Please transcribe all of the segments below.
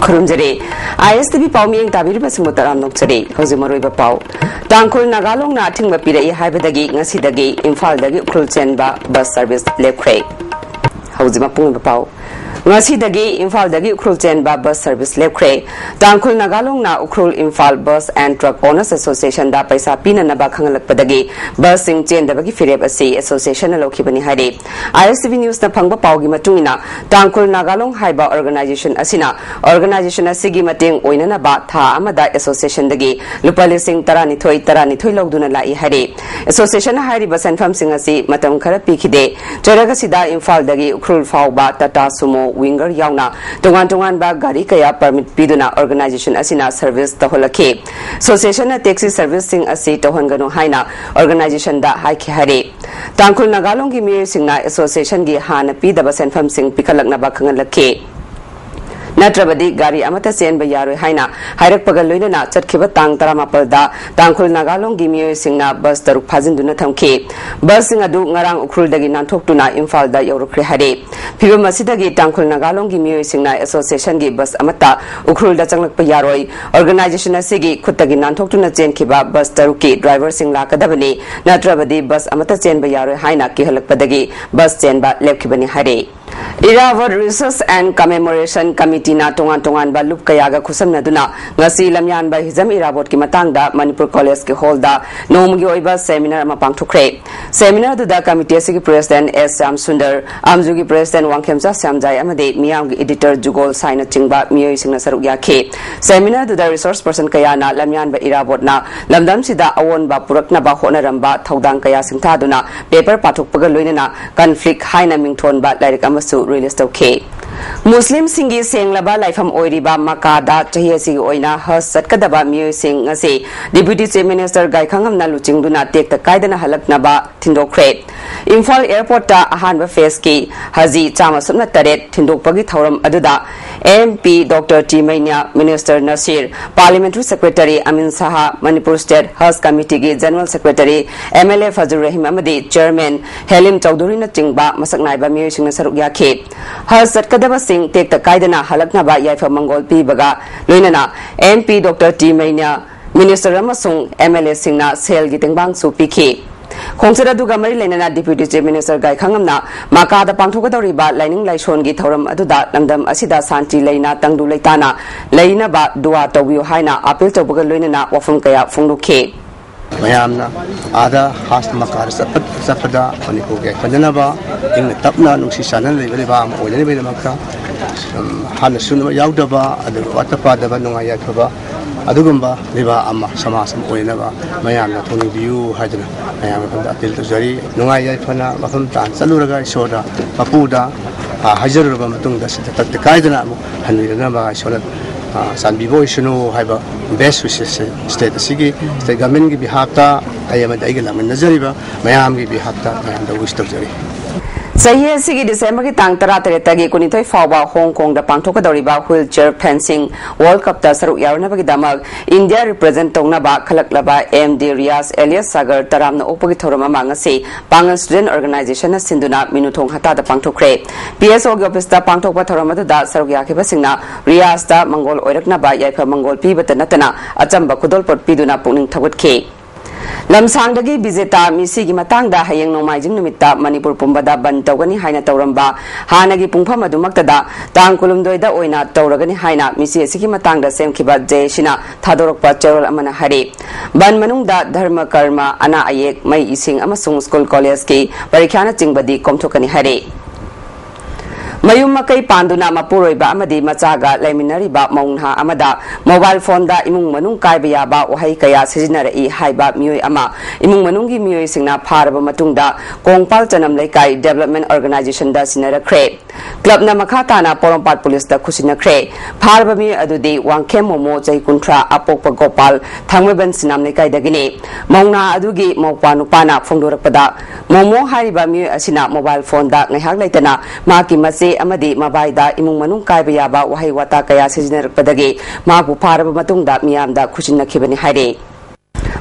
खुरुमजरे ISTV पाउमियंग ताबिरिबा सिंगोताराम नोक्चरे हौजे मरोइबा पाउ तांकुल नागालोंग ना थिंगबा पिरई हाइबदगी ngasiदगी इम्फालदगी Ukhrul चेनबा bus service लेख्रे हौजे मपुंग पाउ ngasiदagi imphaldagi ukrul chenba bus service lepkhre tangkhul nagalong na ukrul imphal bus and truck owners association da paisa pina na ba khangalakpadagi bus sing chendabagi fireb asi association na lokhibani hare ISTV news na phangba pawgi matungina tangkhul nagalong haiba organization organization asigi mating oina na ba tha amada association dagi lupa lising taranithoi logduna lai hare association hari ba sanfam sing asi matam khara pikhide jaraga sida imphal dagi ukrul fawba tata sumo winger yauna tongan ba gari kaya permit piduna organization asina service taholakhe association na taxi service sing asi tohangano haina organization da haikhe hare tangkhul nagalong gi mi singna association gi hana pidaba senfam sing pikalakna ba khangalakhe natrabadi gari amata sen ba yaroi haina hairak pagal loina chatkhiba tang 18 da tangkhul nagalong gi mioi singna bus taruk phajinduna thamkhe bus sing adu ngarang ukrul dagi nanthokuna imphal da yorukre hare phibam asidagi tangkhul nagalong gi mioi singna association gi bus amata ukrul da changlak pa yaroi organization asigi khutagi nanthokuna chenkhiba bus taruki driver sing lakadabani natrabadi bus amata chen ba yaroi haina ki halakpadagi bus chen ba lepkhibani hare Irawat Research and Commemoration Committee na tongan ba lup kayaga khusamna duna ngasi lamyan ba hizam Irawat ki matangda Manipur College ki hall da nomgi oiba seminar ma pangthokre seminar du da committee asigi president S Sam Sundar amjugi president Wangkhemsa Samjai amade miyam gi editor Jugol Saina chingba miyoi singna saruk yakhe seminar du da resource person kaya na lamyan ba Irawat na lamdam sida awon ba purakna ba honaramba thaudang kaya singtha duna paper pathokpaga loina conflict haina mingthon ba lairik amasu release okay Muslim singi senglaba laifam oiriba makada chahiyasi oina has satkadaba miyo sing ngase deputy chief minister gaikhangam na luchingduna tekta kaidana halaknaba thindokre Imphal airport ta ahanba phase ki haji chama sumna taret thindokpagi thauram aduda MP Dr T Maina Minister Nasir Parliamentary Secretary Amin Saha Manipur State Has Committee gi General Secretary MLA Fazur Rahim Amadi Chairman Helim Chowdhury na chingba masaknai ba miyo sing na saruk yakhe has satkadaba sing tekta kaidana halaknaba yaifa mangol pi baga loinana MP Dr T Maina Minister amasung MLA singna sel gi tengbang su pikhe Khongsara duga mari lainana deputy chief minister gaikhangamna makada pangthogadoriba lining laishon gi thoram aduda lamdam asida santi laina tangdu leitana laina ba duwa tawbiu haina appeal tawbaga loinana wafum kaya phungdukhe mayamna ada has makar sapada Manipur ge khanjanaba ing tapna nungsi sanan leibaliba oilani baidamakta hana sunma yaudaba adu watapa daba nungaya thoba adugumba liba amma samasam oinaba mayamna thoni view hajna mayamna panda appeal tawjari nungaya phana mafam tan saluraga isoda mapuda hajarurba matungda sitak kaidana hanwirana ba isoda sanbibo isunu haiba best wishes state asigi state government gi behalf ta ayama dai gala man nazariba mayam gi behalf ta mayam da wish tawjari Sahi asigi December ki tang 13 gi kunithoi fawba Hong Kong da pangthokadoriba wheelchair fencing World Cup ta saruk yarna bagi damak India represent tongna ba khalaklaba MD Riaz Elias Sagar taramna opagi thorama mangase Pangal Student Organization na sinduna minuthong hata da pangthokre PSO gi office ta pangthokpa thorama da saruk yakhiba singna Riaz ta Mongol oirakna ba yaifa Mongol pi batanatana achamba khudol pot piduna pungning thagutke Lamsangdagi Bizeta Misi gi matangda hayeng nomaijing numitta Manipur pumbada ban tawgani haina tawramba hanagi pungpham adumaktada tang kulumdoida oina tawragani haina misi asigi matangda semkhiba jeshina thadorokpa cherol amana hari ban manungda dharma karma ana ayek mai ising amasung school college ki parikhana chingbadi komthokani hari Mayum makai panduna mapuroiba amadi machaga laiminariba maungha amada mobile phone da imung manung kaiba ba ohai kaya sijinara I haiba mioi ama imung manungi mioi singna pharaba matungda kongpal chanam laikai development organization da sinara kre club na makhata na porompat police da khusina kre pharaba mi adudi wangkhem momo chai kuntra apokpa gopal thangmeban sinam laikai dagini maungna adugi mokpa nupana phongdorakpada momo hariba mioi asina mobile phone da ngaihak laitana maki mase amadi mabaida imung manung kaiba yaba wahai wata kaya sijinarpadagi mabu pharaba matungda miyamda khusinakhibani haire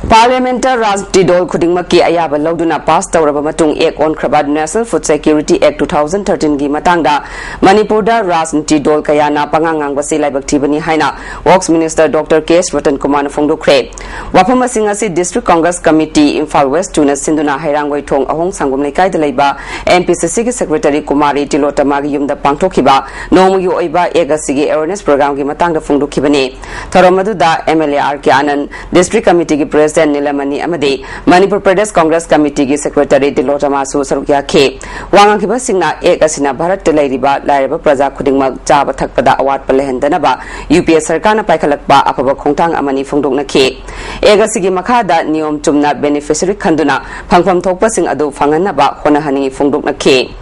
Parliamentar Rajti Dol Kudingmaki Ayaba Loduna passed over Matung Ek on Krabad National Food Security Act 2013 Gi Matangda Manipurda Rajti Dol Kayana Pangangang Basila Baktibani Haina Works Minister Dr. K. Watan Kumana Fungdo Kre Wapama Singasi District Congress Committee Infal West Tunas Sinduna Hairangway Tong Ahong Sangum Lekai de Leba MPCC Secretary Kumari Tilota Magium the Pangtokiba Nomu Oiba Egasigi Awareness Program Gi Matangda Fungdo Kibani Toromaduda MLA RK Anand District Committee President Nilamani Amade, Manipur Pradesh Congress Committee Secretary Dilota Masu Sarukya K. Wangakiba Singna Egasina Bharat Teleriba, Lariba Praza Kudingma, Java Takpada Awat Palehendanaba, UPS Sarkana Paikalakba, Apaba Kongtang Amani Fungdungna K. Egasigi Makada, Niom Tumna Beneficiary Kanduna, Pangpam Topasing Adu Fanganaba, Honahani Fungdungna K.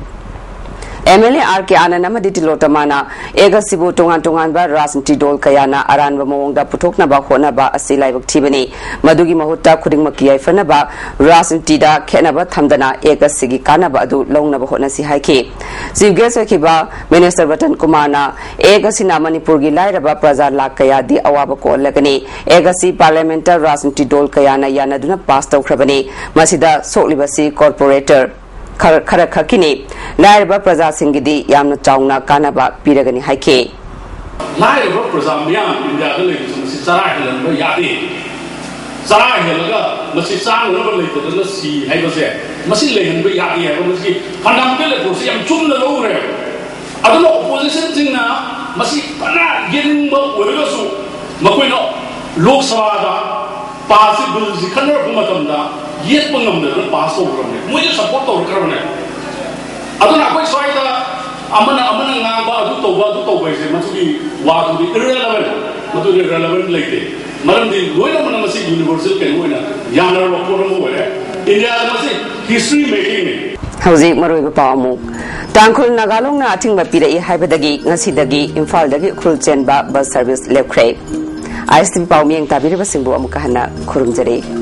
MLA RK Anand Dilota Mana, Egasibu Tungan Ba Rajti Dol Kayana, Aranba Mongda Putoknaba Honaba, Asila Tibani, Madugi Mahuta Kudingmakia Fanaba, Rajtida, Kenaba Tamdana, Egasigi Kanaba, Longnaba Honasi Haiki. Zivgesakiba, Minister Vatan Kumana, Egasina Manipurgi Lairaba Praza Lakaya, the Awabako Lagani, Egasi Parliamentar Rajti Dol Kayana Yanaduna Pasta Krabani, Masida Solibasi Corporator. Karakakini, Laiba Praza Singidi, Yamna Chauna, Kanaba, Piragani Haike. Laiba Praza Miam, in the other ladies, Sarahilan, Yadi. Sarahilaga, Masisan, Revelate, the sea, I was there. Masilin, Yadi, I was here. Pandamilla, Posiam, Chum the Lower. I don't know, opposition thing now, Masi, Pana, getting work with us. Maquino, Loksada, possible, the Kanner Pumatamda. Yet Punam pass over me. We support our government. I don't know why Amana Namba to must be what to be irrelevant, but to be relevant like that. Madam, the Loyamasi Universal can win a Yana or Poramu. India history making. Hausi Maru Pamu. Tankul Nagalong Nating Bapida Hybedagi, Nasidagi, Infaldagi, Krulchen Bus Service Lecre. ISTV Manipuri Tabiri Simbu Amukahana Kurumjari.